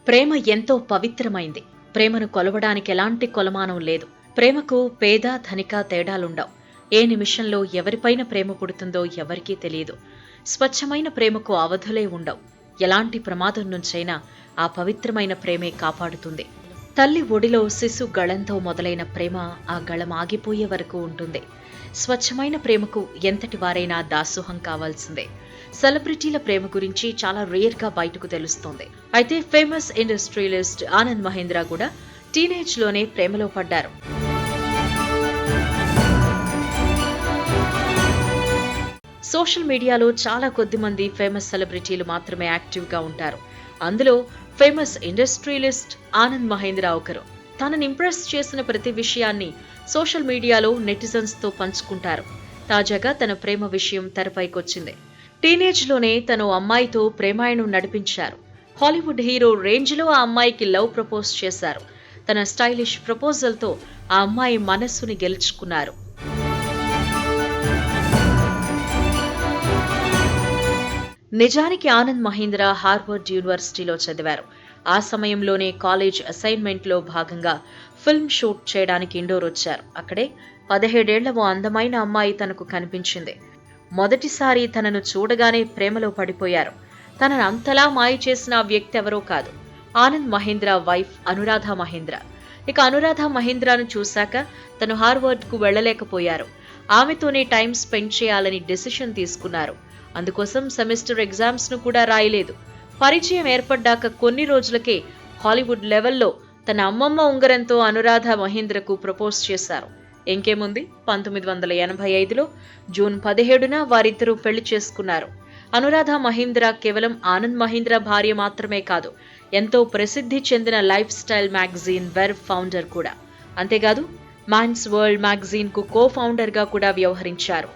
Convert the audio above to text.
ప్రేమ ఎంతో పవిత్రమైంది. ప్రేమను కొలవడానికి ఎలాంటి కొలమానం లేదు. ప్రేమకు పేద ధనిక తేడాలుండవు. ఏ నిమిషంలో ఎవరిపైన ప్రేమ పుడుతుందో ఎవరికీ తెలియదు. స్వచ్ఛమైన ప్రేమకు అవధులే ఉండవు. ఎలాంటి ప్రమాదం నుంచైనా ఆ పవిత్రమైన ప్రేమే కాపాడుతుంది. తల్లి ఒడిలో శిశు గళంతో మొదలైన ప్రేమ ఆ గళం ఆగిపోయే వరకు ఉంటుంది. స్వచ్ఛమైన ప్రేమకు ఎంతటి వారైనా దాసోహం కావాల్సిందే. సెలబ్రిటీల ప్రేమ గురించి చాలా రేర్ గా బయటకు తెలుస్తోంది. అయితే ఫేమస్ ఇండస్ట్రియలిస్ట్ ఆనంద్ మహీంద్రా కూడా టీనేజ్ లోనే ప్రేమలో పడ్డారు. సోషల్ మీడియాలో చాలా కొద్ది మంది ఫేమస్ సెలబ్రిటీలు మాత్రమే యాక్టివ్ గా ఉంటారు. అందులో ఫేమస్ ఇండస్ట్రియలిస్ట్ ఆనంద్ మహీంద్రా ఒకరు. తనని ఇంప్రెస్ చేసిన ప్రతి విషయాన్ని సోషల్ మీడియాలో నెటిజన్స్ తో పంచుకుంటారు. తాజాగా తన ప్రేమ విషయం తెరపైకొచ్చింది. టీనేజ్ లోనే తను అమ్మాయితో ప్రేమాయణం నడిపించారు. హాలీవుడ్ హీరో రేంజ్ లో ఆ అమ్మాయికి లవ్ ప్రపోజ్ చేశారు. తన స్టైలిష్ ప్రపోజల్ తో ఆ అమ్మాయి మనస్సుని గెలుచుకున్నారు. నిజానికి ఆనంద్ మహీంద్రా హార్వర్డ్ యూనివర్సిటీలో చదివారు. ఆ సమయంలోనే కాలేజ్ అసైన్మెంట్ లో భాగంగా ఫిల్మ్ షూట్ చేయడానికి ఇండోర్ వచ్చారు. అక్కడే 17 ఏళ్ల ఓ అందమైన అమ్మాయి తనకు కనిపించింది. మొదటిసారి తనను చూడగానే ప్రేమలో పడిపోయారు. తనను అంతలా మాయ చేసిన ఆ వ్యక్తి ఎవరో కాదు, ఆనంద్ మహీంద్రా వైఫ్ అనురాధ మహీంద్రా. ఇక అనురాధ మహీంద్రాను చూశాక తను హార్వర్డ్ కు వెళ్లలేకపోయారు. ఆమెతోనే టైం స్పెండ్ చేయాలని డెసిషన్ తీసుకున్నారు. అందుకోసం సెమిస్టర్ ఎగ్జామ్స్ ను కూడా రాయలేదు. పరిచయం ఏర్పడ్డాక కొన్ని రోజులకే హాలీవుడ్ లెవెల్లో తన అమ్మమ్మ ఉంగరంతో అనురాధ మహీంద్రకు ప్రపోజ్ చేశారు. ఇంకేముంది, 1985లో జూన్ 17న వారిద్దరూ పెళ్లి చేసుకున్నారు. అనురాధ మహీంద్రా కేవలం ఆనంద్ మహీంద్రా భార్య మాత్రమే కాదు, ఎంతో ప్రసిద్ధి చెందిన life style magazine Verve founder కూడా. అంతేకాదు మ్యాన్స్ వరల్డ్ మ్యాగజైన్ కు కో ఫౌండర్ గా కూడా వ్యవహరించారు.